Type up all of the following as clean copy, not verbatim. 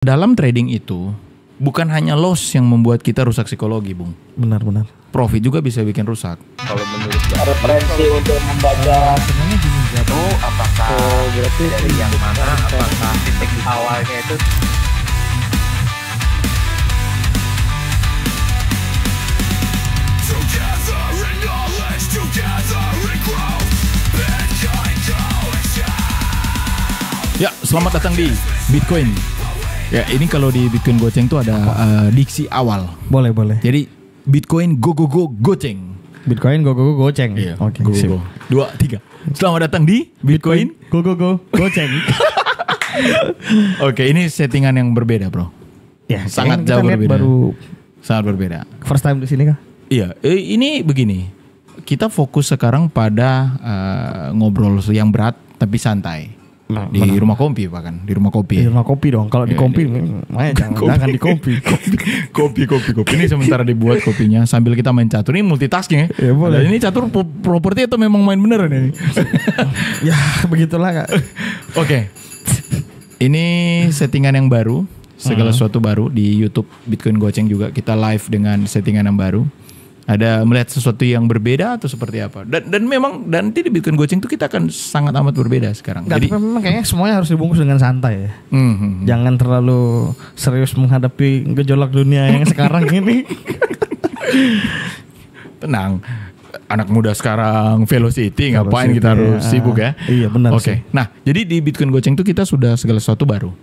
Dalam trading itu bukan hanya loss yang membuat kita rusak psikologi, Bung. Benar-benar. Profit juga bisa bikin rusak. Kalau menurut referensi untuk membaca Sebenarnya gini, jatuh, apakah berarti dari yang mana, apakah titik awalnya itu Ya, selamat datang di Bitcoin. Ya, ini kalau di Bitcoin Goceng tuh ada diksi awal. Boleh. Jadi Bitcoin go goceng. Bitcoin go goceng. Iya. Oke, Go, sip. go. 2, 3. Selamat datang di Bitcoin. Go goceng. Oke, ini settingan yang berbeda, Bro. Ya, Sangat kayaknya jauh kita lihat berbeda. baru Sangat berbeda. first time di sini kah? Iya, ini begini. Kita fokus sekarang pada ngobrol yang berat tapi santai. Di rumah kopi bahkan, di rumah kopi. Di rumah kopi dong. Kalau di Iya, kopi, jangan di kopi. Kopi. Ini sementara dibuat kopinya sambil kita main catur. Ini multitasking ya. Ya, boleh. Ini catur properti atau memang main beneran ini? Ya, begitulah Kak. Oke. Ini settingan yang baru, segala sesuatu baru di YouTube Bitcoin Goceng juga kita live dengan settingan yang baru. Ada melihat sesuatu yang berbeda atau seperti apa? Dan memang nanti di Bitcoin Goceng itu kita akan sangat amat berbeda sekarang. Nggak, tapi memang kayaknya semuanya harus dibungkus dengan santai ya. Jangan terlalu serius menghadapi gejolak dunia yang sekarang ini. Tenang. Anak muda sekarang velocity ngapain kita harus sibuk ya? Iya benar. Oke. Nah, jadi di Bitcoin Goceng itu kita sudah segala sesuatu baru.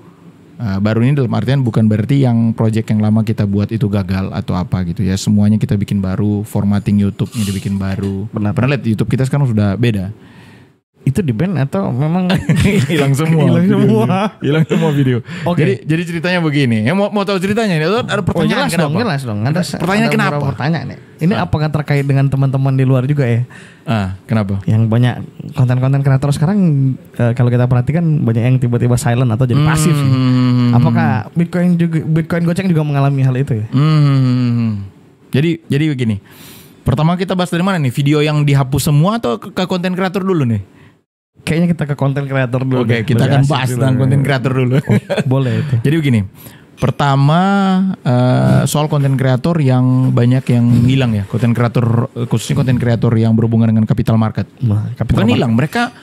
Baru ini dalam artian bukan berarti yang project yang lama kita buat itu gagal atau apa gitu ya. Semuanya kita bikin baru, formatting YouTube-nya dibikin baru. Benar. Pernah lihat YouTube kita sekarang sudah beda. Itu di ban atau memang Hilang semua. Hilang semua video. Oke. Jadi ceritanya begini. Ya, mau tahu ceritanya ini? Ada pertanyaan jelas dong. Ada pertanyaan kenapa? beberapa pertanyaan nih. Ini apakah terkait dengan teman-teman di luar juga ya? Kenapa? Yang banyak konten-konten kreator sekarang kalau kita perhatikan banyak yang tiba-tiba silent atau jadi pasif. Apakah Bitcoin Goceng juga mengalami hal itu ya? Jadi begini. Pertama kita bahas dari mana nih? Video yang dihapus semua atau ke konten kreator dulu nih? Kayaknya kita ke konten kreator dulu. Oke, kita akan bahas tentang konten kreator dulu. Boleh itu. Jadi begini. Pertama soal konten kreator yang banyak yang hilang ya. Konten kreator khususnya konten kreator yang berhubungan dengan capital market. Bukan hilang, mereka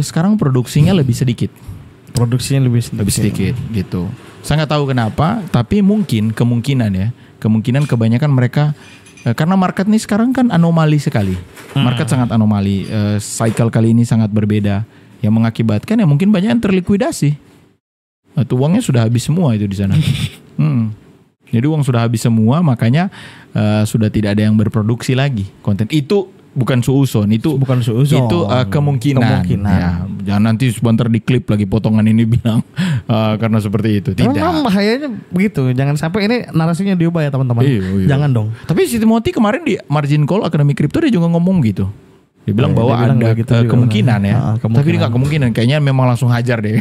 sekarang produksinya lebih sedikit. Produksinya lebih sedikit gitu. Saya nggak tahu kenapa, tapi kemungkinan kebanyakan mereka karena market nih sekarang kan anomali sekali. Market sangat anomali. Cycle kali ini sangat berbeda. Yang mengakibatkan ya mungkin banyak yang terlikuidasi. Atau uangnya sudah habis semua itu di sana. Jadi uang sudah habis semua, makanya sudah tidak ada yang berproduksi lagi konten. Itu bukan suuzon, itu kemungkinan. Ya, jangan nanti sebentar diklip lagi potongan ini bilang karena seperti itu. Tidak. Memang bahayanya begitu. Jangan sampai ini narasinya diubah ya teman-teman. Iya. Jangan dong. Tapi si Timothy kemarin di Margin Call Akademi Kripto dia juga ngomong gitu. Dia bilang bahwa ada gitu kemungkinan ya. Tapi dia gak kemungkinan. Kayaknya memang langsung hajar deh.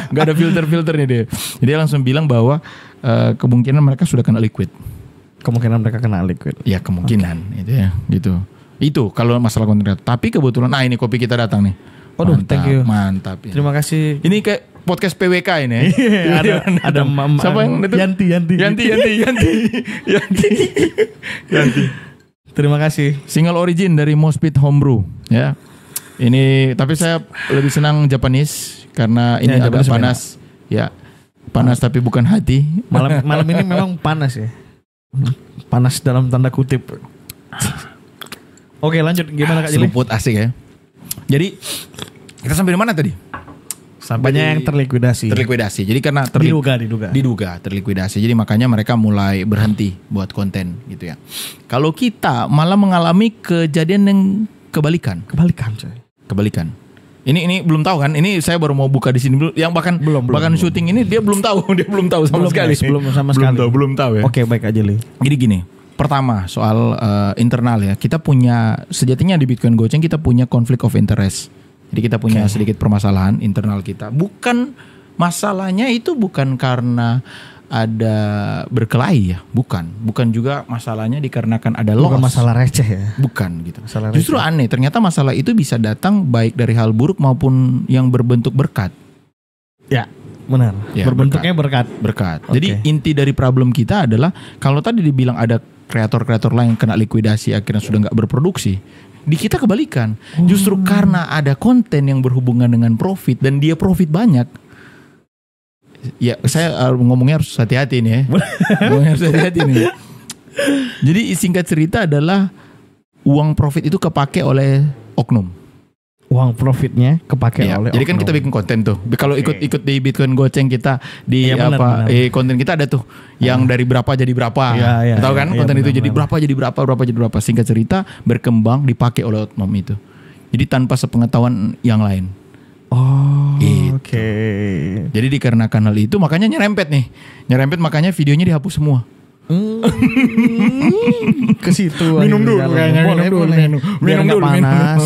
Gak ada filter-filternya dia. Jadi dia langsung bilang bahwa kemungkinan mereka sudah kena liquid. Kemungkinan mereka kena liquid. Ya kemungkinan itu ya gitu. Itu kalau masalah konten kreator. Tapi kebetulan ini kopi kita datang nih. Waduh, thank you. Mantap. Ya. Terima kasih. Ini kayak podcast PWK ini ya. ada siapa yang itu? Yanti. Terima kasih. Single origin dari Mospit Homebrew ya. Ini tapi saya lebih senang Japanese karena ini ya, agak panas. Ya. Panas tapi bukan hati. Malam ini memang panas ya. Panas dalam tanda kutip. Oke, lanjut gimana Kak Jili? Seluput asik ya. Jadi kita sampai di mana tadi? Sampai banyak yang terlikuidasi. Jadi karena diduga terlikuidasi. Jadi makanya mereka mulai berhenti buat konten gitu ya. Kalau kita malah mengalami kejadian yang kebalikan. Kebalikan. Ini belum tahu kan? Ini saya baru mau buka di sini dulu. Yang bahkan syuting ini dia belum tahu sama sekali. Belum tahu ya. Oke, baik Kak Jili. Jadi gini. Pertama soal internal ya. Kita punya sejatinya di Bitcoin Goceng kita punya conflict of interest. Jadi kita punya sedikit permasalahan internal kita. Bukan masalahnya itu bukan karena ada berkelahi ya, bukan juga masalahnya dikarenakan ada loss. Bukan masalah receh ya. Bukan gitu. Justru aneh, ternyata masalah itu bisa datang baik dari hal buruk maupun yang berbentuk berkat. Ya, Benar. Ya, Berbentuknya berkat. berkat. Oke. Jadi inti dari problem kita adalah kalau tadi dibilang ada kreator-kreator lain yang kena likuidasi akhirnya sudah nggak berproduksi, di kita kebalikan. Justru karena ada konten yang berhubungan dengan profit dan dia profit banyak. Ya saya ngomongnya harus hati-hati nih ya. Ngomongnya harus hati-hati nih. Jadi singkat cerita adalah uang profit itu kepake oleh oknum. Uang profitnya kepake Iya, oleh jadi kan oknum. kita bikin konten tuh. Kalau ikut di Bitcoin Goceng kita di Iya, benar, benar. konten kita ada tuh yang dari berapa jadi berapa. Iya, iya, Tahu kan iya, konten iya, itu benar, jadi benar. berapa jadi berapa. Singkat cerita berkembang dipakai oleh oknum itu. Jadi tanpa sepengetahuan yang lain. Oh, Gitu. oke. Jadi dikarenakan hal itu makanya nyerempet makanya videonya dihapus semua. Ke situ. Minum akhirnya dulu jalan. kayaknya, Boleh, minum dulu, boleh. minum. Biar Minum nggak dulu, minum. panas.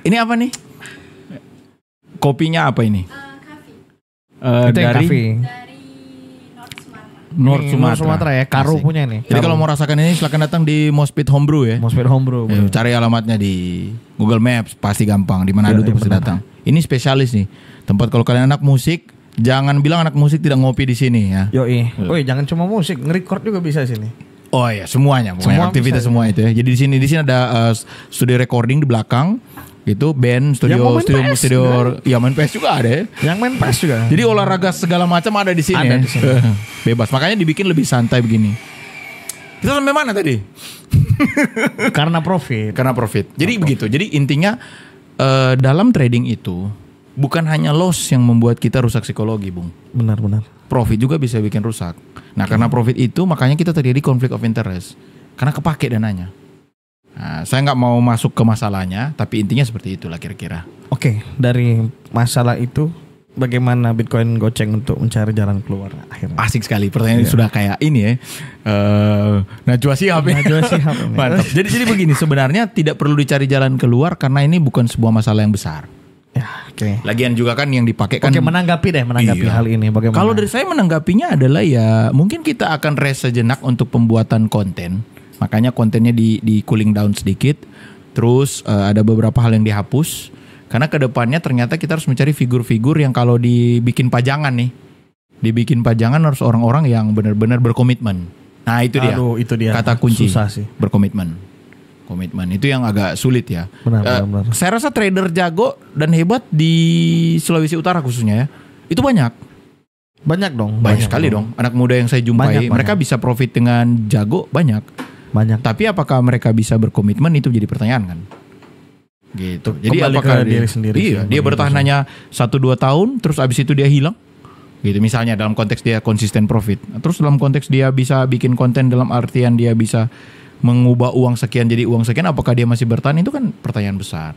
Ini apa nih? Kopinya apa ini? Itu yang dari kafe. North Ini Sumatera. Sumatera ya, Karo Asik. punya nih. Jadi kalau mau rasakan ini silakan datang di Mospit Homebrew ya. Mospit Homebrew. Ya, cari alamatnya di Google Maps pasti gampang. Di Manado Iya, tuh pasti benar. datang. Ini spesialis nih. Tempat kalau kalian anak musik, jangan bilang anak musik tidak ngopi di sini ya. Yoi. Woi, jangan cuma musik, nge-record juga bisa sini. Oh iya, semuanya, Semua aktivitas bisa, semua itu ya. Jadi di sini ada studio recording di belakang. Gitu, band, Yang mau main PS studio, ya main PS juga ada ya. Yang main PES juga. Jadi olahraga segala macam ada di sini. Ada ya. di sini. Bebas, makanya dibikin lebih santai begini. Kita sampai mana tadi? Karena profit. Karena profit. Jadi begitu. Jadi intinya dalam trading itu bukan hanya loss yang membuat kita rusak psikologi, Bung. Benar-benar. Profit juga bisa bikin rusak. Nah, karena profit itu makanya kita terjadi konflik of interest. Karena kepake dananya. Nah, saya nggak mau masuk ke masalahnya, tapi intinya seperti itulah kira-kira. Oke, dari masalah itu bagaimana Bitcoin Goceng untuk mencari jalan keluar akhirnya? Asik sekali. Pertanyaannya sudah kayak ini ya. Najwa Shihab ya. Najwa Shihab ini. Mantap. Jadi begini, sebenarnya tidak perlu dicari jalan keluar karena ini bukan sebuah masalah yang besar. Ya, oke. Lagian juga kan yang dipakai kan. Oke, menanggapi Iya. hal ini bagaimana? Kalau dari saya menanggapinya adalah ya mungkin kita akan rest sejenak untuk pembuatan konten. Makanya kontennya di cooling down sedikit. Terus ada beberapa hal yang dihapus. Karena kedepannya ternyata kita harus mencari figur-figur yang kalau dibikin pajangan nih. Dibikin pajangan harus orang-orang yang benar-benar berkomitmen. Nah itu dia. Aduh, itu dia. Kata kunci. Susah sih. Berkomitmen. Komitmen itu yang agak sulit ya. Benar. Saya rasa trader jago dan hebat di Sulawesi Utara khususnya ya. Itu banyak. Banyak dong. Banyak sekali dong. Anak muda yang saya jumpai. Banyak. Mereka bisa profit dengan jago banyak. Banyak. Tapi apakah mereka bisa berkomitmen itu jadi pertanyaan kan? Gitu. Jadi Kembali apakah ke diri sendiri sih, Iya, dia benar bertahan sih. hanya 1-2 tahun terus abis itu dia hilang. Gitu misalnya dalam konteks dia konsisten profit. Terus dalam konteks dia bisa bikin konten dalam artian dia bisa mengubah uang sekian jadi uang sekian, apakah dia masih bertahan, itu kan pertanyaan besar.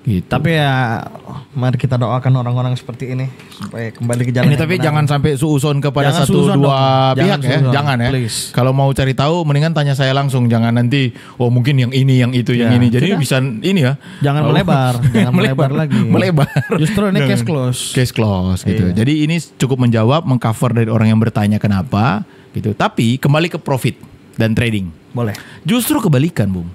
Gitu. Tapi ya mari kita doakan orang-orang seperti ini supaya kembali ke jalan Ini yang tapi benar. jangan sampai suuzon kepada Jangan 1-2 suuzon dong. pihak ya. suuzon. Jangan ya. Please. Kalau mau cari tahu mendingan tanya saya langsung, jangan nanti oh mungkin yang ini, yang itu, yang Ya, ini. Jadi tidak. bisa ini ya. Jangan melebar, jangan melebar lagi. Melebar. Justru ini Jangan. case close. Case close gitu. Iya. Jadi ini cukup menjawab, mengcover dari orang yang bertanya kenapa gitu. Tapi kembali ke profit dan trading. Boleh. Justru kebalikan, Bung.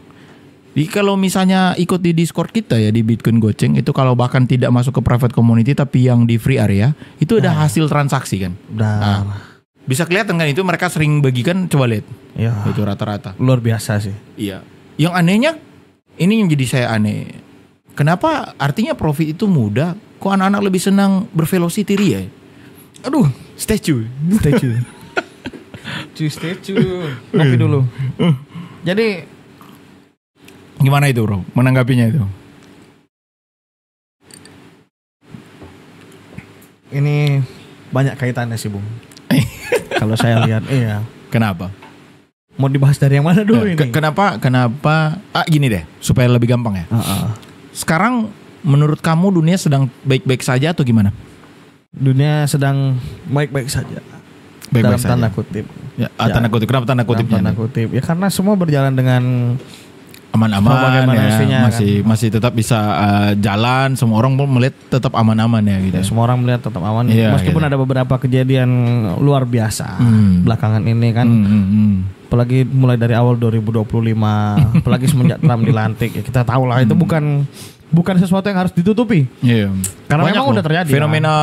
Jadi kalau misalnya ikut di Discord kita ya di Bitcoin Goceng itu, kalau bahkan tidak masuk ke private community tapi yang di free area itu ada hasil transaksi kan. Udah. Bisa kelihatan kan itu mereka sering bagikan, coba lihat. Ya. Itu rata-rata. Luar biasa sih. Iya. Yang anehnya ini yang jadi saya aneh. Kenapa artinya profit itu mudah? Kok anak-anak lebih senang bervelocity ria? Aduh, statue. Statue. Statue. Ngopi dulu. Jadi Gimana itu, Bro? Menanggapinya itu? ini banyak kaitannya sih, Bung. Kalau saya lihat, iya. Kenapa? Mau dibahas dari yang mana dulu Ya, ini? Kenapa? Gini deh, supaya lebih gampang ya. Sekarang menurut kamu dunia sedang baik-baik saja atau gimana? Dunia sedang baik-baik saja. Baik-baik Dalam saja. tanda kutip. Ya, tanda kutip. Kenapa tanda Dalam kutipnya? tanda kutip. Ya karena semua berjalan dengan Aman-aman Bagaimana ya, mestinya, masih tetap bisa jalan, semua orang pun melihat tetap aman-aman ya gitu. ya, semua orang melihat tetap aman. Iya, Meskipun gitu. ada beberapa kejadian luar biasa belakangan ini kan. Apalagi mulai dari awal 2025, apalagi semenjak Trump dilantik, ya kita tahu lah itu bukan bukan sesuatu yang harus ditutupi. Iya. Karena Banyak memang loh. udah terjadi. Fenomena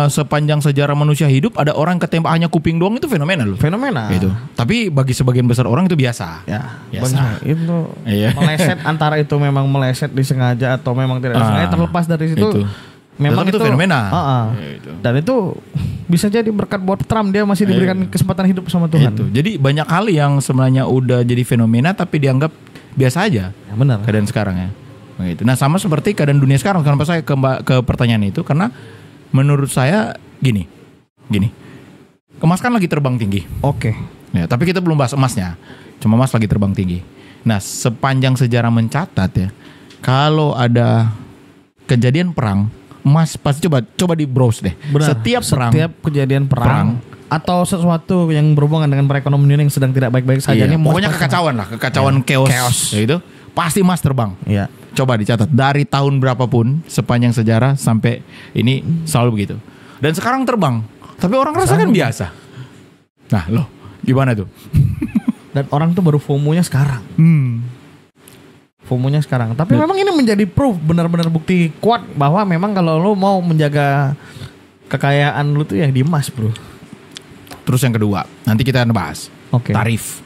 sepanjang sejarah manusia hidup ada orang ketembak hanya kuping doang itu fenomena loh. Fenomena. Itu. Tapi bagi sebagian besar orang itu biasa. Ya, Biasa. benar. Itu Iya. meleset antara itu memang meleset disengaja atau memang tidak disengaja, terlepas dari situ. Itu. Memang Tetap itu fenomena. Ya, itu. Dan itu bisa jadi berkat buat Trump, dia masih diberikan kesempatan hidup sama Tuhan. Itu. Jadi banyak hal yang sebenarnya udah jadi fenomena tapi dianggap biasa aja. Ya, benar. Keadaan sekarang ya. Begitu. Nah, sama seperti keadaan dunia sekarang. Kenapa saya ke pertanyaan itu? Karena menurut saya gini. Emas kan lagi terbang tinggi. Oke. Ya, tapi kita belum bahas emasnya. Cuma emas lagi terbang tinggi. Nah, sepanjang sejarah mencatat ya, kalau ada kejadian perang, emas pasti coba di browse deh. Benar. Setiap kejadian perang atau sesuatu yang berhubungan dengan perekonomian yang sedang tidak baik-baik saja, iya, ini pokoknya kekacauan lah, chaos. Ya itu pasti emas terbang. Iya. Coba dicatat dari tahun berapapun sepanjang sejarah sampai ini selalu begitu. Dan sekarang terbang, tapi orang rasakan biasa. Nah, loh, gimana tuh? Dan orang tuh baru FOMO-nya sekarang. FOMO-nya sekarang. Tapi memang ini menjadi proof, benar-benar bukti kuat bahwa memang kalau lo mau menjaga kekayaan lo tuh ya di emas, bro. Terus yang kedua, nanti kita akan bahas. Oke. Tarif.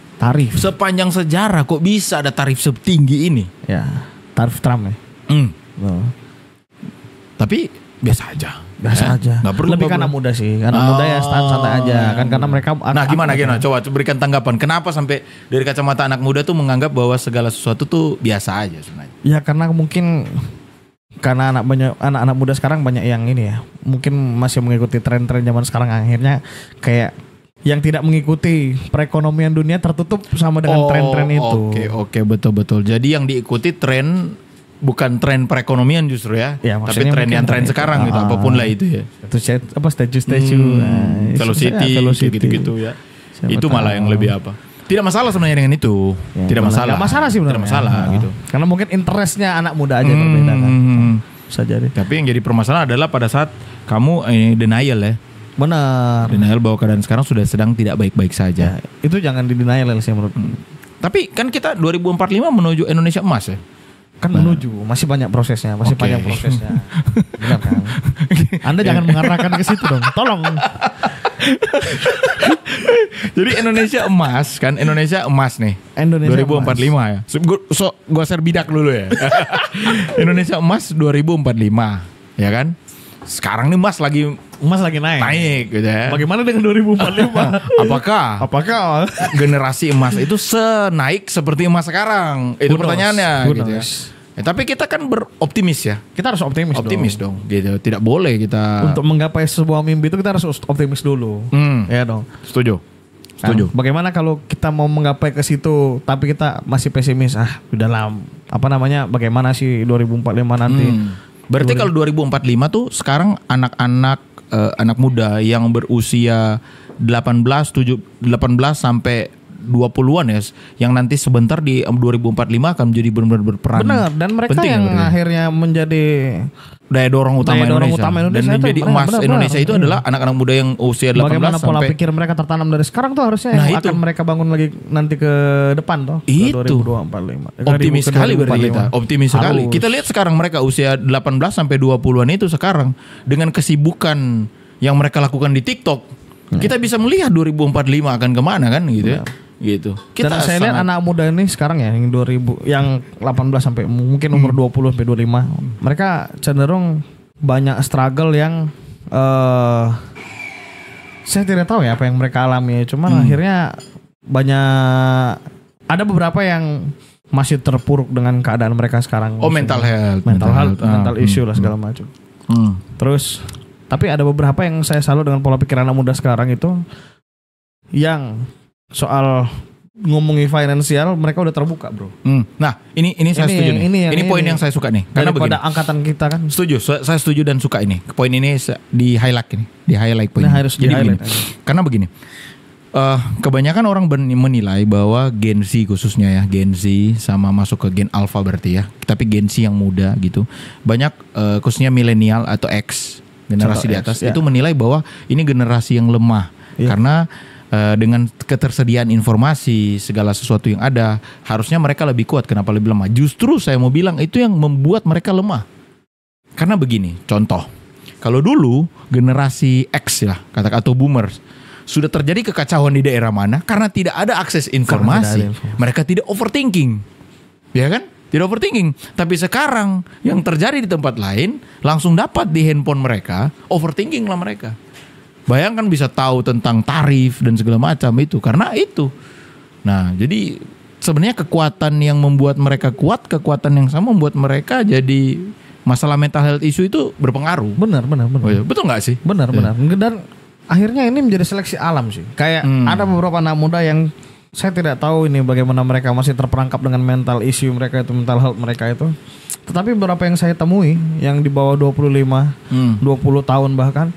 Sepanjang sejarah kok bisa ada tarif setinggi ini? Ya, tarif Trump ya. Tapi biasa aja. Nggak perlu. Lebih karena muda sih. Karena muda ya santai aja kan, karena mereka. Nah, gimana? Coba berikan tanggapan. Kenapa sampai dari kacamata anak muda tuh menganggap bahwa segala sesuatu tuh biasa aja sebenarnya? Ya karena mungkin karena anak-anak muda sekarang banyak yang ini ya, mungkin masih mengikuti tren-tren zaman sekarang, akhirnya kayak yang tidak mengikuti perekonomian dunia tertutup sama dengan tren-tren itu. Oke, betul. Jadi yang diikuti tren bukan tren perekonomian justru ya, tapi tren yang tren sekarang gitu, apapun lah itu ya. Itu apa statue, velocity gitu-gitu ya. Itu malah yang lebih apa? Tidak masalah sebenarnya dengan itu. Ya, tidak masalah. Tidak masalah sih benar. Tidak masalah gitu. Karena mungkin interestnya anak muda aja berbeda kan. Bisa jadi. Tapi yang jadi permasalahan adalah pada saat kamu denial ya. Benar. Denial bahwa keadaan sekarang sudah sedang tidak baik-baik saja. Ya, itu jangan di-denial sih menurut. Tapi kan kita 2045 menuju Indonesia emas ya. Kan menuju, masih banyak prosesnya, panjang prosesnya. Benar kan? Anda jangan mengarahkan ke situ dong. Tolong. Jadi Indonesia emas nih. Indonesia 2045 emas. Ya. Gua share bidak dulu ya. Indonesia emas 2045, ya kan? Sekarang nih emas lagi naik gitu ya. Bagaimana dengan 2045? Apakah generasi emas itu senaik seperti emas sekarang? Itu pertanyaannya gitu ya. Tapi kita kan beroptimis ya. Kita harus optimis dong gitu. Tidak boleh kita untuk menggapai sebuah mimpi itu kita harus optimis dulu. Ya dong. Setuju. Bagaimana kalau kita mau menggapai ke situ tapi kita masih pesimis? Udahlah, bagaimana sih 2045 nanti? Berarti kalau 2045 tuh sekarang anak-anak anak muda yang berusia 18 sampai 20-an ya, yang nanti sebentar di 2045 akan menjadi benar-benar berperan. Benar, dan mereka yang akhirnya menjadi daya dorong utama Indonesia. Dan menjadi emas Indonesia itu adalah anak-anak muda yang usia 18 bagaimana pola sampai pikir mereka tertanam dari sekarang tuh harusnya yang akan mereka bangun lagi nanti ke depan tuh. Itu 2045. Optimis sekali berarti kita. Optimis sekali. Kita lihat sekarang mereka usia 18 sampai 20-an itu sekarang dengan kesibukan yang mereka lakukan di TikTok. Kita bisa melihat 2045 akan kemana kan gitu ya. Gitu. Dan saya lihat anak muda ini sekarang ya yang 18 sampai mungkin umur 20 sampai 25, mereka cenderung banyak struggle yang saya tidak tahu ya apa yang mereka alami, cuman akhirnya ada beberapa yang masih terpuruk dengan keadaan mereka sekarang. Mental issue lah segala macam. Terus tapi ada beberapa yang saya salut dengan pola pikir anak muda sekarang itu, yang soal ngomongin finansial mereka udah terbuka, bro. Nah ini saya setuju nih. Ini poin yang saya suka nih. Karena pada angkatan kita kan. Setuju. Saya setuju dan suka ini. Poin ini di highlight poin. Harus di highlight. Karena begini. Kebanyakan orang menilai bahwa Gen Z khususnya ya, Gen Z sama masuk ke Gen Alpha berarti ya. Tapi Gen Z yang muda gitu. Banyak khususnya milenial atau X, generasi di atas itu menilai bahwa ini generasi yang lemah. Karena dengan ketersediaan informasi segala sesuatu yang ada, harusnya mereka lebih kuat. Kenapa lebih lemah? Justru saya mau bilang itu yang membuat mereka lemah. Karena begini, contoh, kalau dulu generasi X ya, atau boomers, sudah terjadi kekacauan di daerah mana karena tidak ada akses informasi, mereka tidak overthinking, ya kan? Tidak overthinking. Tapi sekarang yang terjadi di tempat lain langsung dapat di handphone mereka, overthinking lah mereka. Bayangkan bisa tahu tentang tarif dan segala macam itu karena itu. Nah, jadi sebenarnya kekuatan yang membuat mereka kuat, kekuatan yang sama membuat mereka jadi masalah mental health issue itu berpengaruh. Benar. Oh iya, betul nggak sih? Benar. Dan akhirnya ini menjadi seleksi alam sih. Kayak ada beberapa anak muda yang saya tidak tahu ini bagaimana mereka masih terperangkap dengan mental issue mereka itu, mental health mereka itu. Tetapi beberapa yang saya temui yang di bawah 25, 20 tahun bahkan,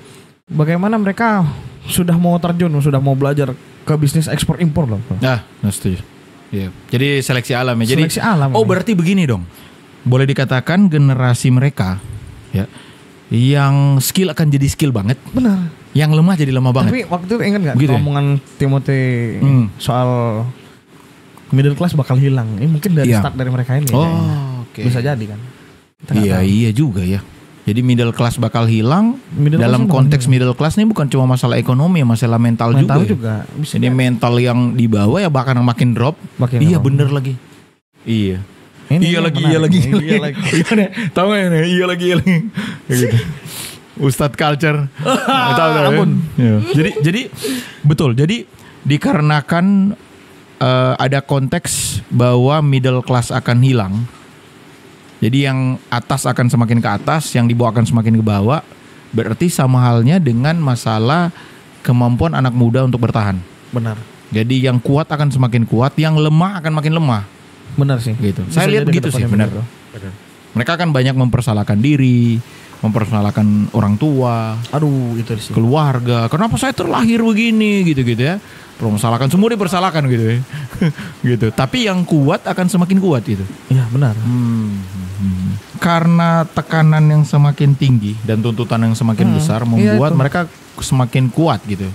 bagaimana mereka sudah mau terjun, sudah mau belajar ke bisnis ekspor impor loh. Nah, setuju. Iya. Jadi seleksi alam ya. Jadi Seleksi alam. berarti begini dong. Boleh dikatakan generasi mereka ya yang skill akan jadi skill banget. Benar. Yang lemah jadi lemah banget. Tapi waktu itu ingat nggak Gitu ya? omongan Timothy soal middle class bakal hilang? Ini mungkin dari Iya. start dari mereka ini. Oke. Bisa jadi kan? Kita nggak tahu. Iya juga ya. Jadi middle class bakal hilang. Middle Dalam class konteks bakal middle class ini bukan cuma masalah ekonomi, masalah mental mental juga. juga. Bisa Jadi mental yang di bawah ya bahkan makin drop. Makin Iya drop. bener lagi. Iya. Ini Iya yang lagi. menarik nih. Iya lagi. Tahu nggak ini? Iya lagi. Kayak gitu. Ustadz culture. Tahu ya? Ampun. Iya. Jadi betul. Jadi dikarenakan ada konteks bahwa middle class akan hilang. Jadi yang atas akan semakin ke atas, yang di bawah akan semakin ke bawah. Berarti sama halnya dengan masalah kemampuan anak muda untuk bertahan. Benar. Jadi yang kuat akan semakin kuat, yang lemah akan makin lemah. Benar sih. Gitu. Bisa Saya lihat jadi begitu sih, kedepannya benar. begitu. Mereka akan banyak mempersalahkan diri, mempersalahkan orang tua, Aduh, itu sih. keluarga. Kenapa saya terlahir begini gitu-gitu ya. Mempersalahkan, semua dipersalahkan gitu ya. Gitu. Tapi yang kuat akan semakin kuat gitu. Iya, benar. Karena tekanan yang semakin tinggi dan tuntutan yang semakin besar membuat itu. mereka semakin kuat gitu.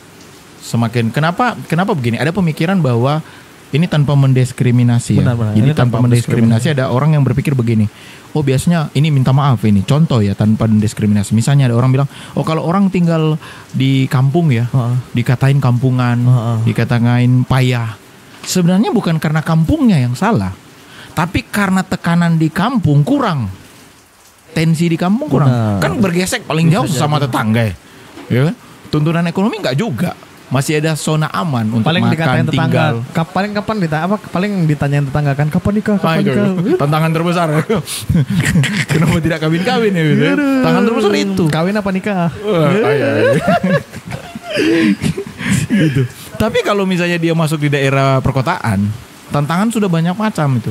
Semakin kenapa begini? Ada pemikiran bahwa ini tanpa mendiskriminasi ya. Benar. Jadi Ini tanpa tanpa mendiskriminasi ada orang yang berpikir begini. Oh biasanya ini minta maaf ini. Contoh ya tanpa mendiskriminasi. Misalnya ada orang bilang, oh kalau orang tinggal di kampung ya, dikatain kampungan, dikatain payah. Sebenarnya bukan karena kampungnya yang salah, tapi karena tekanan di kampung kurang. Tensi di kampung kurang. Benar. Kan bergesek paling jauh sesama tetangga ya. Ya kan? Tuntunan ekonomi enggak juga. Masih ada zona aman untuk Paling makan, dikatain tinggal. tetangga. Paling ditanyain tetangga kan kapan nikah? Nah, itu, tantangan terbesar. Kenapa tidak kawin-kawin ya gitu. Tantangan terbesar itu. Kawin apa nikah? Gitu. Tapi kalau misalnya dia masuk di daerah perkotaan, tantangan sudah banyak macam itu.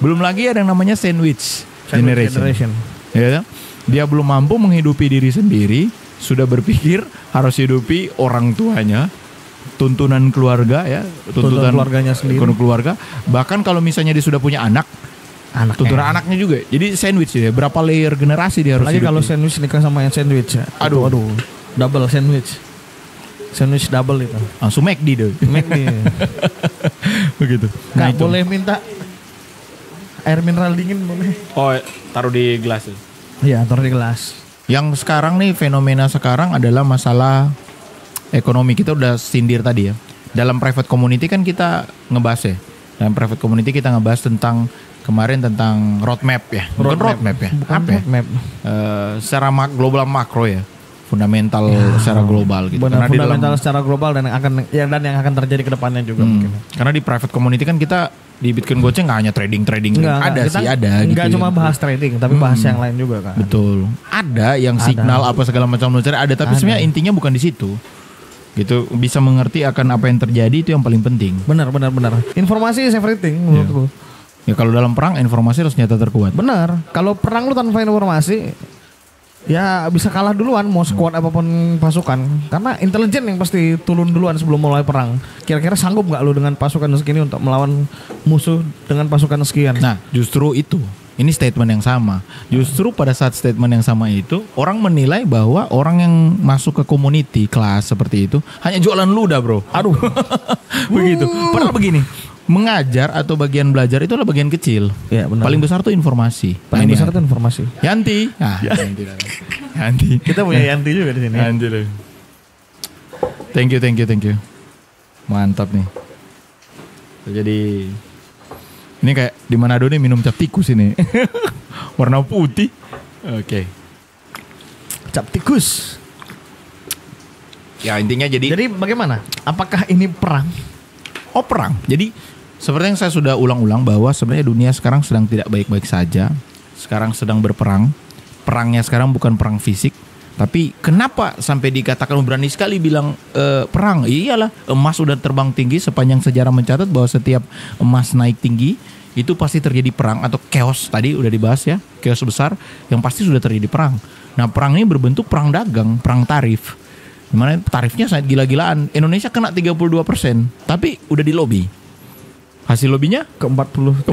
Belum lagi ada yang namanya sandwich generation. Ya, dia belum mampu menghidupi diri sendiri, sudah berpikir harus hidupi orang tuanya, tuntunan keluarga ya, tuntutan keluarganya sendiri. keluarga. Bahkan kalau misalnya dia sudah punya anak, tuntunan anaknya juga. Jadi sandwich ya, berapa layer generasi dia harus Lagi hidupi. kalau sandwich nikah sama yang sandwich. Aduh. Double sandwich. Sandwich double itu. Langsung McD deh. McD. Begitu. Nggak boleh minta air mineral dingin boleh. Oh, taruh di gelas. Iya, taruh di gelas. Yang sekarang nih fenomena sekarang adalah masalah ekonomi. Kita udah sindir tadi ya. Dalam private community kan kita ngebahas ya. Dalam private community kita ngebahas tentang kemarin tentang roadmap ya. Bukan roadmap ya. Bukan Apa ya? roadmap. Secara global makro ya. Fundamental secara global gitu. Benar, Karena di fundamental dalam, secara global dan yang akan terjadi ke depannya juga mungkin. karena di private community kan kita di Bitcoin Goceng nggak hanya trading. Enggak, Ada enggak gitu. cuma bahas trading, tapi bahas yang lain juga kan. Betul. Ada yang signal apa segala macam ada, tapi sebenarnya intinya bukan di situ. Gitu, bisa mengerti akan apa yang terjadi itu yang paling penting. Benar. Informasi is everything menurutku. Ya kalau dalam perang informasi harus senjata terkuat. Benar. Kalau perang lu tanpa informasi ya bisa kalah duluan mau sekuat apapun pasukan. Karena intelijen yang pasti turun duluan sebelum mulai perang. Kira-kira sanggup nggak lu dengan pasukan segini untuk melawan musuh dengan pasukan sekian? Nah, justru itu Ini statement yang sama. Justru pada saat statement yang sama itu, orang menilai bahwa orang yang masuk ke community kelas seperti itu hanya jualan ludah, bro. Aduh, begitu. Padahal begini, mengajar atau bagian belajar itu adalah bagian kecil. Ya, benar. Paling besar tuh informasi. Paling Nah, besar ini itu informasi. Yanti. Yanti. Kita punya Yanti juga di sini. Yanti loh. Thank you. Mantap nih. Jadi ini kayak di Manado nih minum cap tikus ini. Warna putih. Oke. Cap tikus. Ya intinya Jadi bagaimana? Apakah ini perang? oh perang. Jadi seperti yang saya sudah ulang-ulang bahwa sebenarnya dunia sekarang sedang tidak baik-baik saja. Sekarang sedang berperang. Perangnya sekarang bukan perang fisik. Tapi kenapa sampai dikatakan berani sekali bilang perang? Iyalah, emas sudah terbang tinggi, sepanjang sejarah mencatat bahwa setiap emas naik tinggi itu pasti terjadi perang atau chaos. Tadi udah dibahas ya, chaos besar yang pasti sudah terjadi perang. Nah, perang ini berbentuk perang dagang, perang tarif. Dimana tarifnya sangat gila-gilaan. Indonesia kena 32%, tapi udah di lobby. Hasil lobbynya Ke 40%.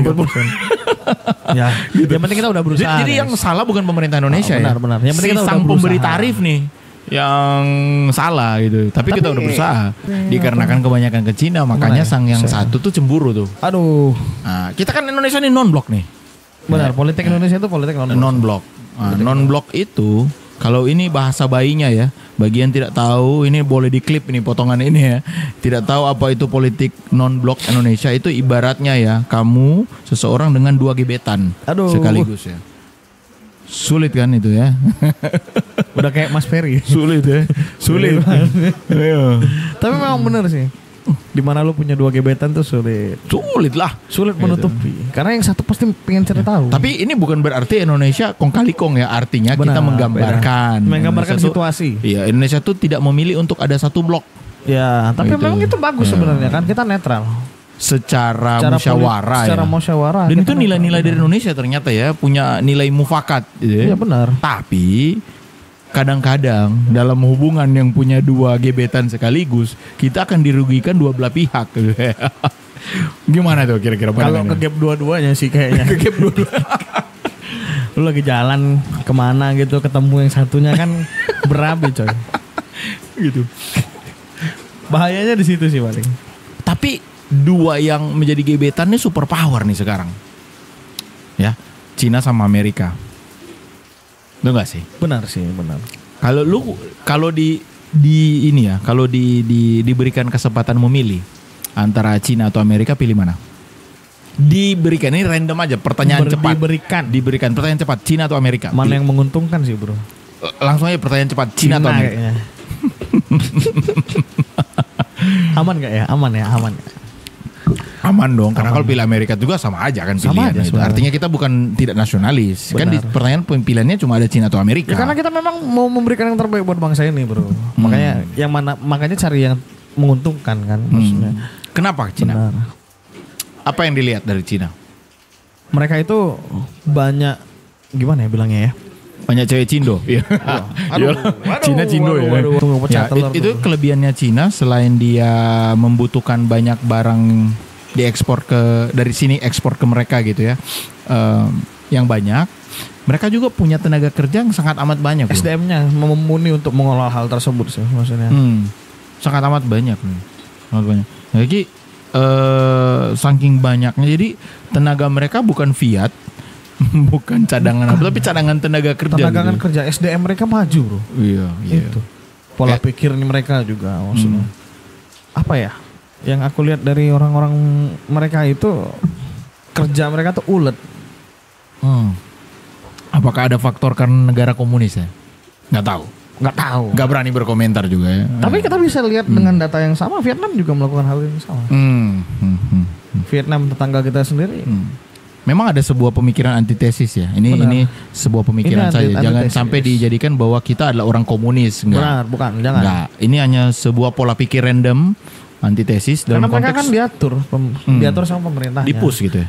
Ya, yang penting kita udah berusaha. Jadi yang salah bukan pemerintah Indonesia benar, ya. benar. Yang penting Si kita udah sang pemberi berusaha. tarif nih yang salah gitu. Tapi kita udah berusaha. Dikarenakan kebanyakan ke Cina, makanya sang yang satu tuh cemburu tuh. Aduh. Nah, kita kan Indonesia ini non-blok nih. Benar, politik Indonesia itu politik Non-blok. Nah, non-blok itu kalau ini bahasa bayinya ya, bagian tidak tahu, ini boleh diklip ini potongan ini ya. Tidak tahu apa itu politik non-blok Indonesia, itu ibaratnya ya, kamu seseorang dengan 2 gebetan sekaligus ya. Sulit kan itu ya. Udah kayak Mas Ferry. Sulit ya. Sulit. Iya. Tapi memang benar sih. Dimana lu punya 2 gebetan tuh sulit. Sulit lah. Sulit menutupi. Karena yang satu pasti pengen cari tahu. Tapi ini bukan berarti Indonesia kong kali kong ya. Artinya kita Benar, menggambarkan. menggambarkan Indonesia situasi. Iya, Indonesia tuh tidak memilih untuk ada satu blok. Ya, tapi Gitu. memang itu bagus sebenarnya kan, kita netral. Secara Secara musyawarah secara ya. musyawarah. Dan kita itu nilai-nilai dari Indonesia ternyata ya, punya nilai mufakat gitu ya. Iya benar. Tapi kadang-kadang dalam hubungan yang punya 2 gebetan sekaligus, kita akan dirugikan 2 belah pihak gitu. Gimana tuh kira-kira Kalau pandangannya? ke gap dua-duanya sih kayaknya. Ke gap dua-dua. Lu lagi jalan kemana gitu, ketemu yang satunya kan berabe coy. Gitu. Bahayanya di situ sih paling. Tapi 2 yang menjadi gebetan ini super power nih sekarang. Ya, Cina sama Amerika. Itu enggak sih? Benar sih, benar. Kalau di ini ya, kalau diberikan kesempatan memilih antara Cina atau Amerika, pilih mana? Diberikan, ini random aja, pertanyaan cepat. Diberikan pertanyaan cepat, Cina atau Amerika? Mana yang menguntungkan sih, Bro? Langsung aja pertanyaan cepat, Cina atau Amerika? Kayaknya. Aman gak ya? Aman ya, aman. Aman dong, karena kalau pilih Amerika juga sama aja kan Sama pilihan aja itu. sebenarnya. Artinya kita bukan tidak nasionalis. Kan di Benar. pertanyaan pilihannya cuma ada Cina atau Amerika. Ya, karena kita memang mau memberikan yang terbaik buat bangsa ini, Bro. Makanya cari yang menguntungkan kan maksudnya. Kenapa Cina? Benar. Apa yang dilihat dari Cina? Mereka itu banyak gimana ya bilangnya ya? Banyak cewek Cindo. Iya. Cina Cindo ya. Tunggu Ya, pecah telur itu dulu. kelebihannya Cina, selain dia membutuhkan banyak barang diekspor dari sini ekspor ke mereka gitu ya. Yang banyak, mereka juga punya tenaga kerja yang sangat amat banyak. Loh. SDM-nya memumpuni untuk mengolah hal tersebut sih maksudnya. Sangat amat banyak loh. Sangat banyak. Jadi saking banyaknya, jadi tenaga mereka bukan fiat, bukan cadangan apa, tapi cadangan tenaga kerja. Tenaga gitu. kerja SDM mereka maju, Bro. Iya. Itu. Pola pikirnya mereka juga maksudnya. Apa ya? Yang aku lihat dari orang-orang mereka itu kerja mereka tuh ulet. Apakah ada faktor karena negara komunis ya? Nggak tahu. Nggak berani berkomentar juga ya. Tapi kita bisa lihat dengan data yang sama, Vietnam juga melakukan hal yang sama. Vietnam tetangga kita sendiri. Memang ada sebuah pemikiran antitesis ya. Ini sebuah pemikiran Ini saja. Jangan antitesis. sampai dijadikan bahwa kita adalah orang komunis. Enggak. Benar, bukan, jangan. Enggak. Ini hanya sebuah pola pikir random, antitesis dalam Karena mereka konteks kan diatur sama pemerintahnya. dipus gitu ya.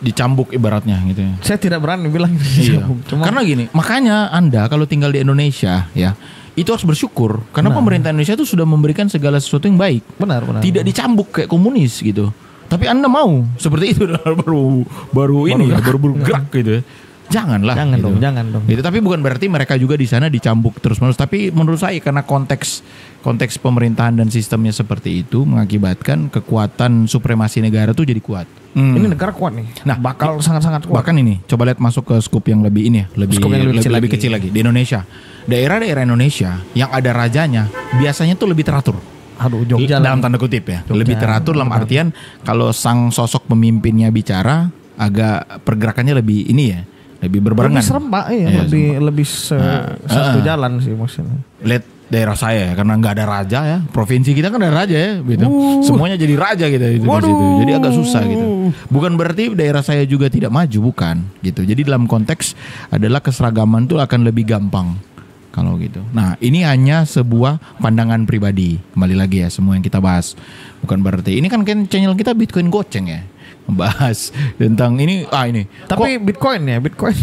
Dicambuk ibaratnya gitu ya. Saya tidak berani bilang Iya. Cuma Karena gini, makanya Anda kalau tinggal di Indonesia ya, itu harus bersyukur karena pemerintah Indonesia itu sudah memberikan segala sesuatu yang baik. benar. Tidak dicambuk kayak komunis gitu. Tapi Anda mau seperti itu baru bergerak gitu ya. Janganlah. Jangan gitu. dong, jangan dong. Gitu, tapi bukan berarti mereka juga di sana dicambuk terus-menerus. Tapi menurut saya karena konteks pemerintahan dan sistemnya seperti itu mengakibatkan kekuatan supremasi negara tuh jadi kuat. Ini negara kuat nih. Nah, bakal sangat-sangat kuat. Bahkan ini, coba lihat masuk ke skup yang lebih ini ya, Skup yang lebih kecil lagi di Indonesia. Daerah-daerah Indonesia yang ada rajanya biasanya tuh lebih teratur. Aduh, Jogja dalam tanda kutip ya. Jogja. Lebih teratur dalam artian kalau sang sosok pemimpinnya bicara agak pergerakannya lebih ini ya. Lebih berbarengan. Lebih serempak ya, lebih satu jalan sih maksudnya. Lihat daerah saya ya, karena nggak ada raja ya. Provinsi kita kan ada raja ya, gitu. Semuanya jadi raja gitu itu di situ. Jadi agak susah gitu. Bukan berarti daerah saya juga tidak maju, bukan gitu. Jadi dalam konteks adalah keseragaman tuh akan lebih gampang kalau gitu. Nah, ini hanya sebuah pandangan pribadi. Kembali lagi ya, semua yang kita bahas. Bukan berarti ini kan channel kita Bitcoin Goceng ya. Membahas tentang ini. Tapi Bitcoin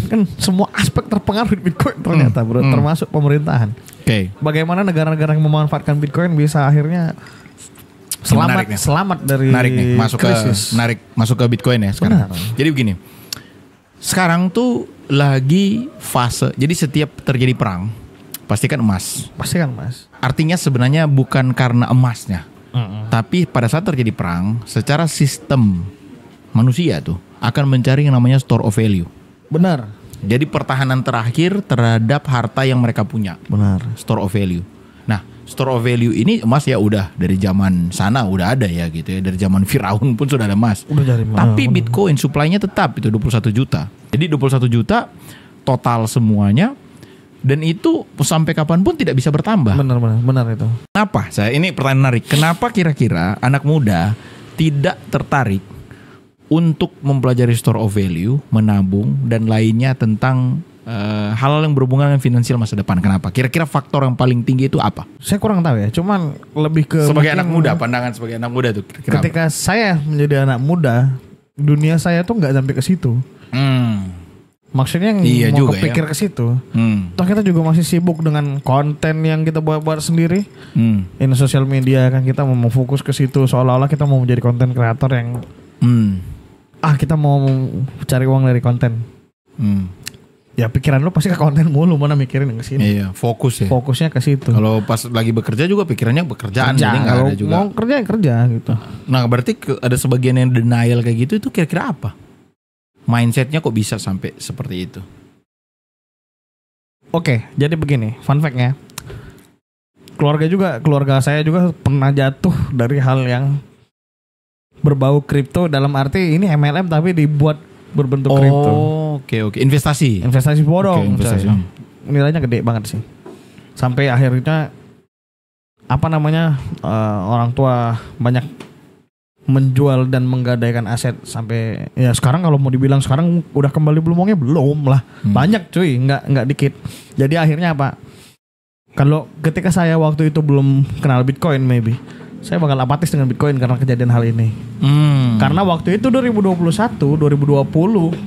kan semua aspek terpengaruh di Bitcoin ternyata bro, termasuk pemerintahan. Oke. Bagaimana negara-negara yang memanfaatkan Bitcoin bisa akhirnya selamat dari narik nih, krisis. masuk ke Bitcoin ya sekarang. Benar. Jadi begini. Sekarang tuh lagi fase. Jadi setiap terjadi perang pastikan emas. Pasti kan mas. Artinya sebenarnya bukan karena emasnya. Tapi pada saat terjadi perang, secara sistem manusia tuh akan mencari yang namanya store of value. Benar. Jadi pertahanan terakhir terhadap harta yang mereka punya. Benar. Store of value. Nah, store of value ini emas ya udah dari zaman sana udah ada ya gitu ya. Dari zaman Firaun pun sudah ada emas. Udah dari mana? Tapi Bitcoin supply-nya tetap itu 21 juta. Jadi 21 juta total semuanya. Dan itu sampai kapanpun tidak bisa bertambah. Benar itu. Kenapa? Ini pertanyaan menarik. Kenapa kira-kira anak muda tidak tertarik untuk mempelajari store of value, menabung dan lainnya tentang hal-hal yang berhubungan dengan finansial masa depan? Kenapa? Kira-kira faktor yang paling tinggi itu apa? Saya kurang tahu ya. Cuman lebih ke sebagai anak muda, pandangan sebagai anak muda tuh. Ketika saya menjadi anak muda, dunia saya tuh nggak sampai ke situ. Maksudnya mau kepikir ke situ. Toh kita juga masih sibuk dengan konten yang kita buat sendiri. Ini sosial media kan kita mau fokus ke situ seolah-olah kita mau menjadi konten kreator yang kita mau cari uang dari konten. Ya pikiran lu pasti ke konten mulu, mana mikirin ke sini. Iya, fokus ya. Fokusnya ke situ. Kalau pas lagi bekerja juga pikirannya bekerjaan, jadi nggak ada juga. Mau kerja gitu. Nah, berarti ada sebagian yang denial kayak gitu itu kira-kira apa? Mindsetnya kok bisa sampai seperti itu? Oke, jadi begini, fun fact-nya. Keluarga saya juga pernah jatuh dari hal yang berbau kripto, dalam arti ini MLM tapi dibuat berbentuk kripto. Oke. Investasi bodong. Investasi. Nilainya gede banget sih. Sampai akhirnya orang tua banyak menjual dan menggadaikan aset sampai ya sekarang kalau mau dibilang sekarang udah kembali belum lah. Banyak cuy, nggak dikit. Jadi akhirnya apa? Kalau ketika saya waktu itu belum kenal Bitcoin maybe saya bakal apatis dengan Bitcoin karena kejadian hal ini. Karena waktu itu 2021, 2020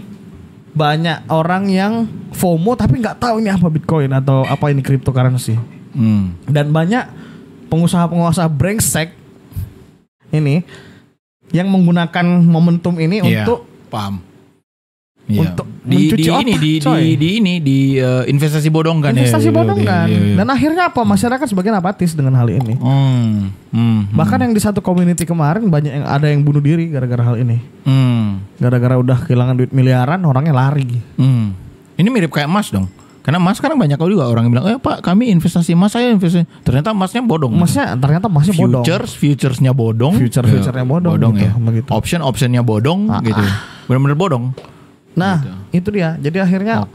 banyak orang yang FOMO tapi nggak tahu ini apa Bitcoin atau apa ini cryptocurrency. Dan banyak pengusaha-pengusaha brengsek ini yang menggunakan momentum ini untuk paham. Untuk mencuci otak, di investasi bodong kan. Investasi bodong kan. Dan akhirnya apa? Masyarakat sebagian apatis dengan hal ini. Bahkan yang di satu community kemarin banyak yang ada yang bunuh diri gara-gara hal ini. Gara-gara udah kehilangan duit miliaran, orangnya lari. Ini mirip kayak emas dong. Karena emas sekarang banyak juga orang yang bilang, Pak kami investasi emas, saya investasi. Ternyata emasnya bodong. Ternyata emasnya bodong. Futuresnya bodong. Future-nya bodong gitu, ya. Begitu. Optionnya bodong gitu. Benar-benar bodong. Nah gitu. Itu dia. Jadi akhirnya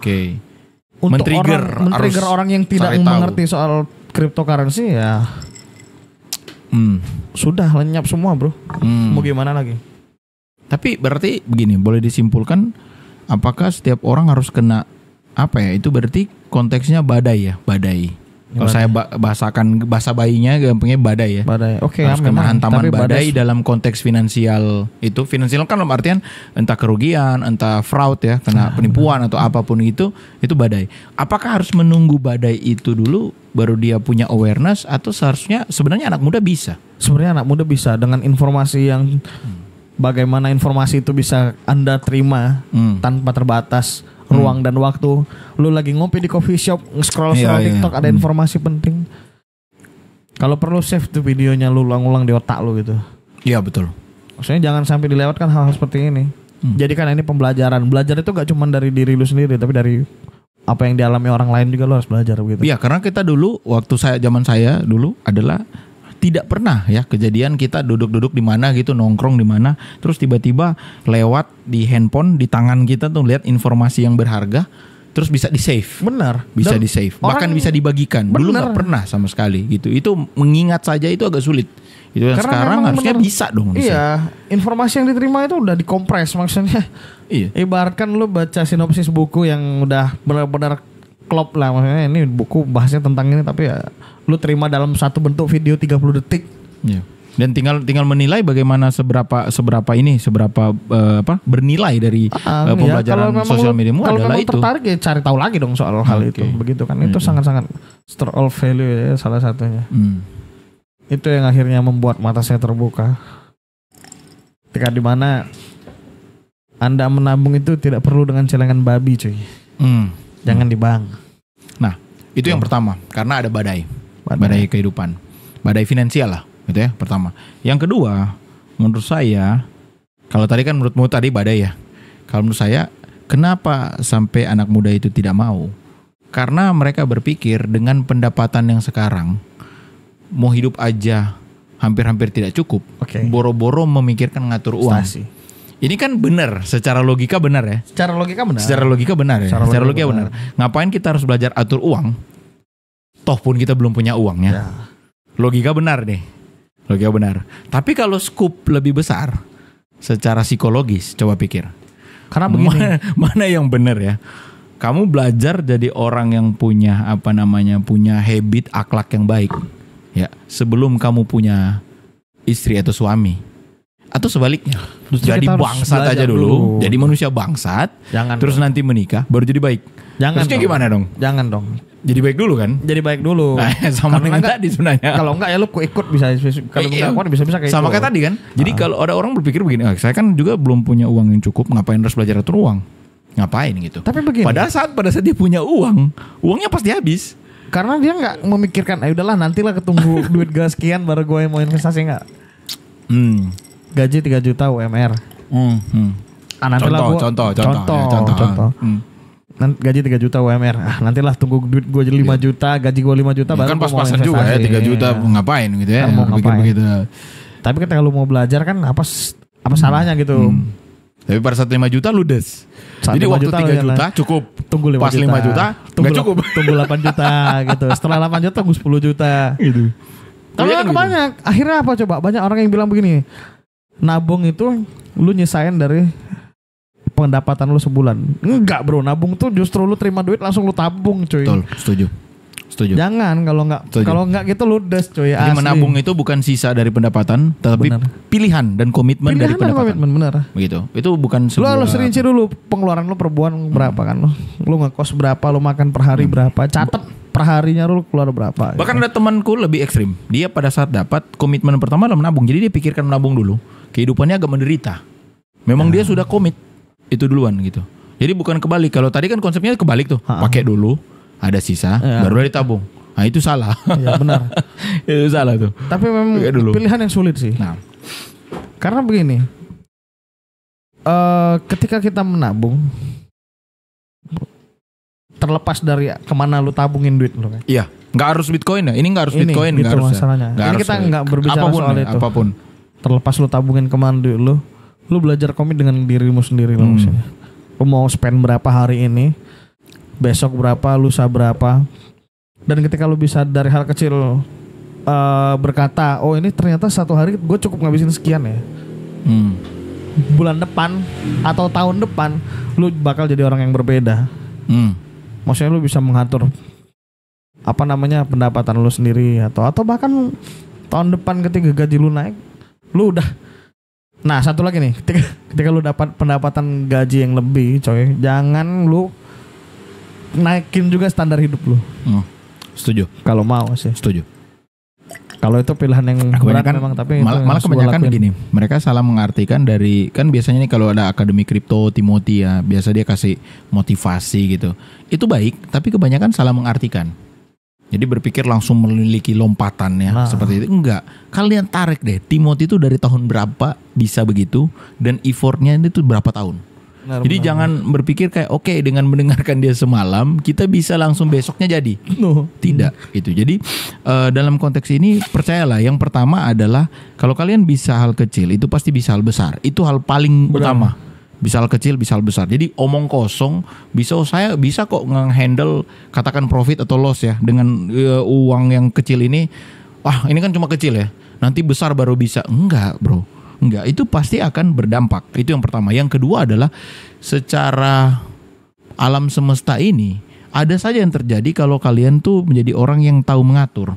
untuk men-trigger orang yang tidak mengerti soal cryptocurrency ya sudah lenyap semua bro. Mau gimana lagi? Tapi berarti begini, boleh disimpulkan apakah setiap orang harus kena itu berarti konteksnya badai ya, badai. Kalau saya bahasakan bahasa bayinya gampangnya badai ya. Badai. Oke, harus kena hantaman badai badai dalam konteks finansial itu. Finansial kan dalam artian entah kerugian, entah fraud ya, kena penipuan atau apapun itu badai. Apakah harus menunggu badai itu dulu baru dia punya awareness atau seharusnya sebenarnya anak muda bisa? Sebenarnya anak muda bisa dengan informasi yang bagaimana informasi itu bisa Anda terima tanpa terbatas ruang dan waktu. Lu lagi ngopi di coffee shop, nge-scroll TikTok, ada informasi penting. Kalau perlu save tuh videonya, lu ulang-ulang di otak lu gitu. Iya betul. Maksudnya jangan sampai dilewatkan hal-hal seperti ini. Jadi kan ini pembelajaran. Belajar itu gak cuma dari diri lu sendiri, tapi dari apa yang dialami orang lain juga lu harus belajar gitu. Iya, karena kita dulu waktu zaman saya dulu adalah tidak pernah ya kejadian kita duduk-duduk di mana gitu, nongkrong di mana, terus tiba-tiba lewat di handphone di tangan kita tuh lihat informasi yang berharga, terus bisa di-save. Benar. Bisa di-save. Bahkan bisa dibagikan. Dulu nggak pernah sama sekali gitu. Itu mengingat saja itu agak sulit. Itu sekarang harusnya bisa dong. Iya, informasi yang diterima itu udah dikompres maksudnya. Iya. Ibaratkan lu baca sinopsis buku yang udah benar-benar klop lah, maksudnya ini buku bahasnya tentang ini tapi ya lu terima dalam satu bentuk video 30 detik. Iya. Dan tinggal menilai bagaimana seberapa bernilai dari pembelajaran sosial mediamu adalah itu. Kalau tertarik ya cari tahu lagi dong soal hal itu. Begitu kan. Itu sangat-sangat store of value ya salah satunya. Itu yang akhirnya membuat mata saya terbuka. Ketika di mana Anda menabung itu tidak perlu dengan celengan babi, cuy. Jangan di bank. Nah, itu yang pertama, karena ada badai kehidupan, badai finansial lah, gitu ya. Pertama, yang kedua, menurut saya, kalau tadi kan menurutmu tadi badai ya. Kalau menurut saya, kenapa sampai anak muda itu tidak mau? Karena mereka berpikir dengan pendapatan yang sekarang, mau hidup aja hampir-hampir tidak cukup. Boro-boro memikirkan ngatur uang. Ini kan benar, secara logika benar ya. Secara logika benar. Secara logika benar ya. Secara logika benar. Ngapain kita harus belajar atur uang? Toh pun kita belum punya uang ya. Logika benar nih. Logika benar. Tapi kalau skup lebih besar, secara psikologis, coba pikir. Karena begini. Mana yang benar ya? Kamu belajar jadi orang yang punya punya habit akhlak yang baik. Ya, sebelum kamu punya istri atau suami. Atau sebaliknya, jadi bangsat aja dulu. Jadi manusia bangsat, terus nanti menikah baru jadi baik. Terusnya gimana dong? Jangan dong. Jadi baik dulu kan? Jadi baik dulu. Nah, sama dengan tadi sebenarnya. Kalau enggak ya lu ikut bisa. Kalau enggak kuat bisa kayak sama kayak tadi kan. Jadi kalau ada orang berpikir begini, saya kan juga belum punya uang yang cukup, ngapain harus belajar atur uang? Ngapain gitu? Tapi begini. Pada saat dia punya uang, uangnya pasti habis. Karena dia nggak memikirkan, udahlah nantilah ketunggu duit gas sekian baru gue mau investasi nggak. Gaji 3 juta UMR. Contoh. Gaji 3 juta UMR. Nantilah tunggu duit gue 5 juta, gaji gue 5 juta baru kan pas-pasan juga ya 3 juta ngapain gitu ya. Mau ngapain begitu. Tapi ketika lu mau belajar kan apa salahnya gitu. Tapi pada saat 5 juta ludes. Jadi waktu 3 juta cukup. Tunggu 5 pas juta. Pas 5 juta nggak cukup. Tunggu 8 juta gitu. Setelah 8 juta tunggu 10 juta gitu. Tapi kan banyak. Akhirnya apa coba? Banyak orang yang bilang begini. Nabung itu lu nyesain dari pendapatan lu sebulan. Enggak bro, nabung tuh justru lu terima duit langsung lu tabung cuy. Betul, setuju. Jangan kalau enggak gitu lu des cuy. Jadi menabung itu bukan sisa dari pendapatan, tetapi pilihan dan komitmen dari pendapatan. Benar. Begitu. Itu bukan sebuah. Lu rinci dulu pengeluaran lu per bulan berapa kan? Lu ngekos berapa, lu makan per hari berapa, catat per harinya lu keluar berapa. Bahkan ada temanku lebih ekstrim. Dia pada saat dapat komitmen pertama adalah menabung. Jadi dia pikirkan menabung dulu. Kehidupannya agak menderita. Memang dia sudah komit itu duluan gitu. Jadi bukan kebalik. Kalau tadi kan konsepnya kebalik tuh. Pakai dulu, ada sisa, baru ditabung. Nah itu salah. Iya benar. Itu salah tuh. Tapi memang pilihan yang sulit sih. Nah, karena begini. Ketika kita menabung, terlepas dari kemana lu tabungin duit lu kan. Iya. Nggak harus Bitcoin ya. Ini nggak harus Bitcoin. Gitu masalahnya. Ini kita nggak berbicara soal itu. Apapun. Terlepas lu tabungin kemana duit lu belajar komit dengan dirimu sendiri lah maksudnya. Lu mau spend berapa hari ini, besok berapa, lusa berapa. Dan ketika lu bisa dari hal kecil berkata, oh ini ternyata satu hari gue cukup ngabisin sekian ya. Bulan depan atau tahun depan lu bakal jadi orang yang berbeda. Maksudnya lu bisa mengatur pendapatan lu sendiri atau bahkan tahun depan ketika gaji lu naik, lu udah. Nah satu lagi nih, ketika lu dapat pendapatan gaji yang lebih, coy, jangan lu naikin juga standar hidup lu. Setuju. Kalau mau sih. Setuju. Kalau itu pilihan yang berat Kebanyakan memang, tapi itu malah yang harus gua kebanyakan lakuin. begini. Mereka salah mengartikan dari, kan biasanya nih kalau ada akademi kripto Timothy ya, biasa dia kasih motivasi gitu. Itu baik, tapi kebanyakan salah mengartikan. Jadi berpikir langsung memiliki lompatan ya, Nah. seperti itu. Enggak. Kalian tarik deh, Timothy itu dari tahun berapa bisa begitu, dan effortnya itu berapa tahun. Jadi jangan berpikir kayak oke, dengan mendengarkan dia semalam kita bisa langsung besoknya jadi. Tidak itu. Jadi dalam konteks ini percayalah, yang pertama adalah kalau kalian bisa hal kecil itu pasti bisa hal besar. Itu hal paling utama. Bisa hal kecil, bisa hal besar. Jadi omong kosong bisa, saya bisa kok nge-handle katakan profit atau loss ya dengan uang yang kecil ini. Wah, ini kan cuma kecil ya. Nanti besar baru bisa. Enggak, bro. Enggak, itu pasti akan berdampak. Itu yang pertama. Yang kedua adalah secara alam semesta ini ada saja yang terjadi kalau kalian tuh menjadi orang yang tahu mengatur.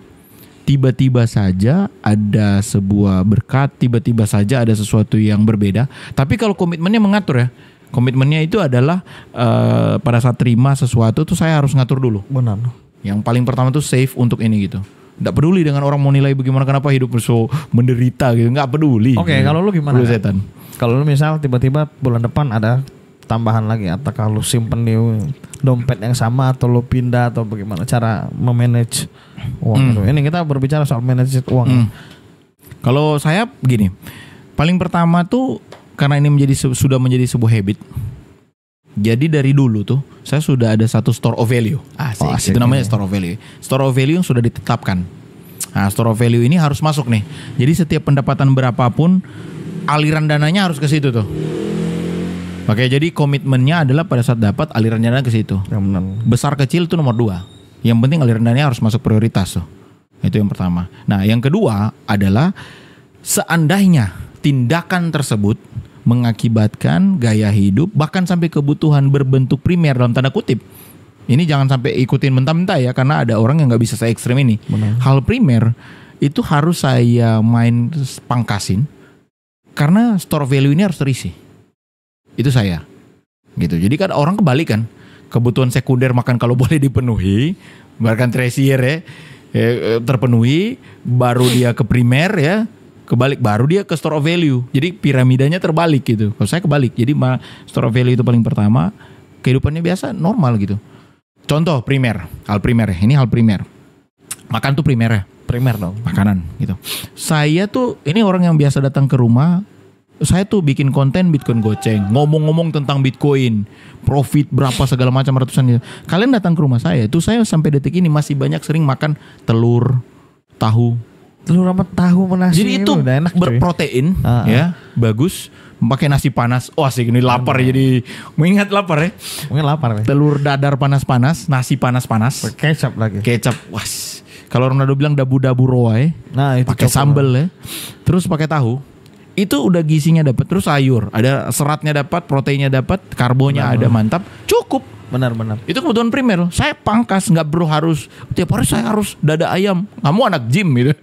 Tiba-tiba saja ada sebuah berkat, tiba-tiba saja ada sesuatu yang berbeda. Tapi kalau komitmennya mengatur ya, komitmennya itu adalah pada saat terima sesuatu tuh saya harus ngatur dulu. Benar. Yang paling pertama tuh save untuk ini gitu. Nggak peduli dengan orang mau nilai bagaimana, kenapa hidup so menderita gitu. Nggak peduli. Oke, kalau lu gimana? Lu setan. Kalau lu misal tiba-tiba bulan depan ada tambahan lagi, apakah lu simpen di dompet yang sama atau lu pindah atau bagaimana cara memanage uang itu? Ini kita berbicara soal manage uang. Kalau saya begini, paling pertama tuh karena ini sudah menjadi sebuah habit. Jadi dari dulu tuh saya sudah ada satu store of value. Asik. Itu namanya store of value. Store of value yang sudah ditetapkan. Nah, store of value ini harus masuk nih. Jadi setiap pendapatan berapapun aliran dananya harus ke situ tuh. Oke, jadi komitmennya adalah pada saat dapat aliran dana ke situ. Ya benar. Besar kecil itu nomor 2. Yang penting aliran dananya harus masuk prioritas tuh. Itu yang pertama. Nah, yang kedua adalah seandainya tindakan tersebut mengakibatkan gaya hidup bahkan sampai kebutuhan berbentuk primer dalam tanda kutip. Ini jangan sampai ikutin mentah-mentah ya, karena ada orang yang nggak bisa se ekstrem ini. Benar. Hal primer itu harus saya main pangkasin karena store value ini harus terisi. Itu saya. Gitu. Jadi kan orang kebalik kan. Kebutuhan sekunder makan kalau boleh dipenuhi, bahkan tersier ya, terpenuhi, baru dia ke primer ya. Kebalik, baru dia ke store of value. Jadi piramidanya terbalik gitu. Kalau saya kebalik. Jadi store of value itu paling pertama. Kehidupannya biasa normal gitu. Contoh primer, hal primer. Ini hal primer. Makan tuh primer ya. Primer dong. Makanan gitu. Saya tuh ini orang yang biasa datang ke rumah. Saya tuh bikin konten Bitcoin goceng, ngomong-ngomong tentang Bitcoin, profit berapa segala macam ratusan. Kalian datang ke rumah saya, itu saya sampai detik ini masih banyak sering makan telur, tahu. Telur sama tahu sama nasi. Jadi itu udah enak, cuy. berprotein ya, bagus. Pakai nasi panas. Oh asik, ini lapar jadi mengingat lapar ya. Mungkin lapar nih. Telur dadar panas-panas, nasi panas-panas, Kecap lagi. kecap. Was. Kalau Ronaldo bilang dabu-dabu roa Nah, itu pakai coba. sambel ya. Terus pakai tahu. Itu udah gizinya dapat, terus sayur, ada seratnya dapat, proteinnya dapat, karbonya ada, mantap, cukup. Benar. Itu kebutuhan primer. Saya pangkas, nggak perlu harus tiap hari saya harus dada ayam. Kamu anak gym gitu.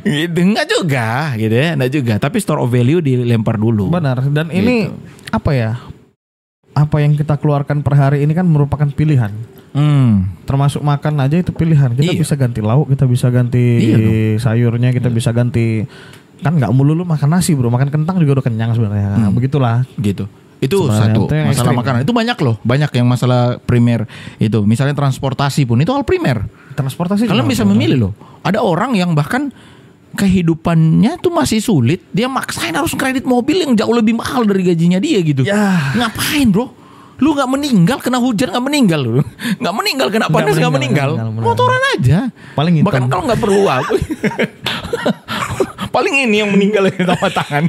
Gitu nggak juga, gitu ya, nggak juga. Tapi store of value dilempar dulu. Benar. Dan ini Gitu. apa ya? Apa yang kita keluarkan per hari ini kan merupakan pilihan. Termasuk makan aja itu pilihan. Kita Iya. bisa ganti lauk, kita bisa ganti Iya dong. sayurnya, kita bisa ganti. Kan nggak melulu makan nasi bro, makan kentang juga udah kenyang sebenarnya. Nah, begitulah. Gitu. Itu Sebenarnya satu itu yang masalah ekstrim. makanan. Itu banyak loh, banyak yang masalah primer itu. Misalnya transportasi pun itu hal primer. Transportasi. Kalian juga bisa benar. memilih loh. Ada orang yang bahkan kehidupannya tuh masih sulit, dia maksain harus kredit mobil yang jauh lebih mahal dari gajinya dia gitu. Ya. Ngapain bro? Lu nggak meninggal kena hujan, nggak meninggal lu, nggak meninggal kena panas, nggak meninggal. Motoran aja. Paling hitam. Bahkan kalau nggak perlu aku, paling ini yang meninggal sama tangan.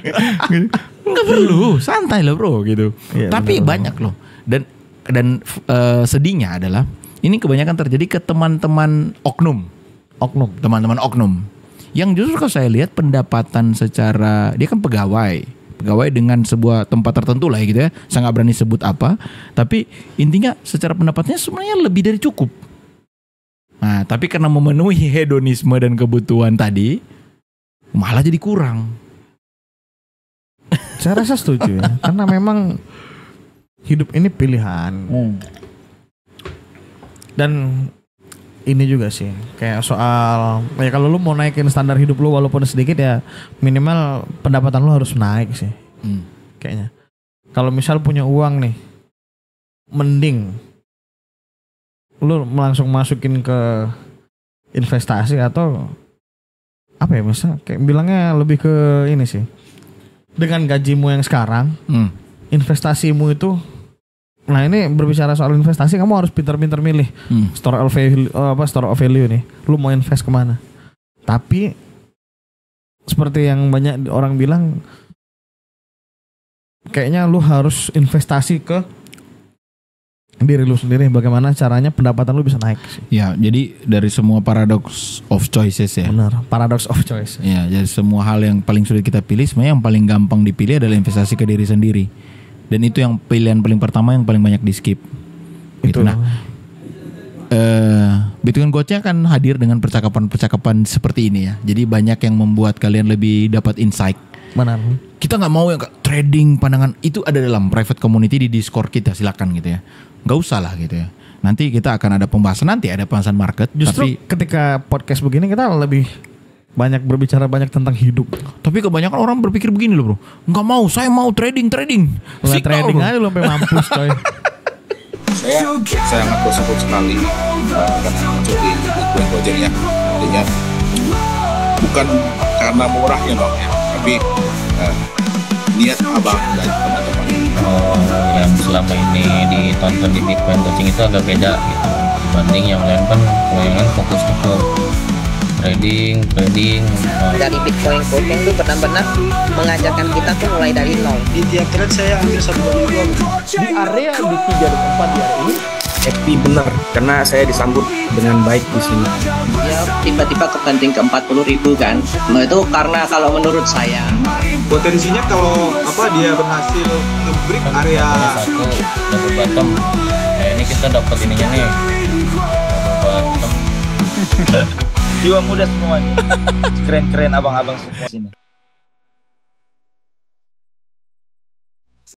Nggak perlu, santai lah bro gitu. Iya, Tapi benar. banyak loh. Dan sedihnya adalah ini kebanyakan terjadi ke teman-teman oknum. Teman-teman oknum yang justru kalau saya lihat pendapatan secara, dia kan pegawai dengan sebuah tempat tertentu lah gitu ya, saya nggak berani sebut apa, tapi intinya secara pendapatnya sebenarnya lebih dari cukup. Nah tapi karena memenuhi hedonisme dan kebutuhan tadi malah jadi kurang. Saya rasa setuju ya. Karena memang hidup ini pilihan. Dan ini juga sih. Kayak soal ya kalau lu mau naikin standar hidup lu walaupun sedikit ya minimal pendapatan lu harus naik sih. Kayaknya. Kalau misal punya uang nih, mending lu langsung masukin ke investasi atau apa ya, misal kayak bilangnya lebih ke ini sih. Dengan gajimu yang sekarang, investasimu itu, nah ini berbicara soal investasi, kamu harus pintar-pintar milih store of value nih. Lu mau invest kemana? Tapi seperti yang banyak orang bilang, kayaknya lu harus investasi ke diri lu sendiri. Bagaimana caranya pendapatan lu bisa naik sih. Ya, jadi dari semua paradox of choices ya. Benar, paradox of choice. Ya, jadi semua hal yang paling sulit kita pilih, sebenarnya yang paling gampang dipilih adalah investasi ke diri sendiri. Dan itu yang pilihan paling pertama yang paling banyak di skip. Gitu. Nah, Bitcoin Coach-nya kan hadir dengan percakapan-percakapan seperti ini ya. Jadi banyak yang membuat kalian lebih dapat insight. Benar. Kita nggak mau yang trading pandangan itu ada dalam private community di Discord kita, silakan gitu ya. Nggak usah lah gitu ya. Nanti kita akan ada pembahasan, nanti ada pembahasan market. Justru ketika podcast begini kita lebih banyak berbicara banyak tentang hidup. Tapi kebanyakan orang berpikir begini loh bro. Nggak mau, saya mau trading. Signal, trading bro. Aja lu sampai mampus coy. Saya sangat bersyukur sekali karena muncul di Bitcoin Project ya. Artinya bukan karena murahnya bang ya, tapi niat abang dan teman-teman. Yang selama ini ditonton di Bitcoin Coaching itu agak beda gitu dibanding yang lain kan. Kebanyakan fokusnya ke trading. Dari Bitcoin Coaching itu benar-benar mengajarkan kita tuh mulai dari nol. Di tiap trade saya ambil 1,2 di area di 3 dan 4 di area ini. happy bener karena saya disambut dengan baik di sini. Ya tiba-tiba kebanting ke 40.000 kan. Nah itu karena kalau menurut saya potensinya kalau dia berhasil nge-break area satu double bottom. Nah ini kita dapat ininya nih. Double bottom. Jiwa muda semua nih. Keren-keren abang-abang semua sini.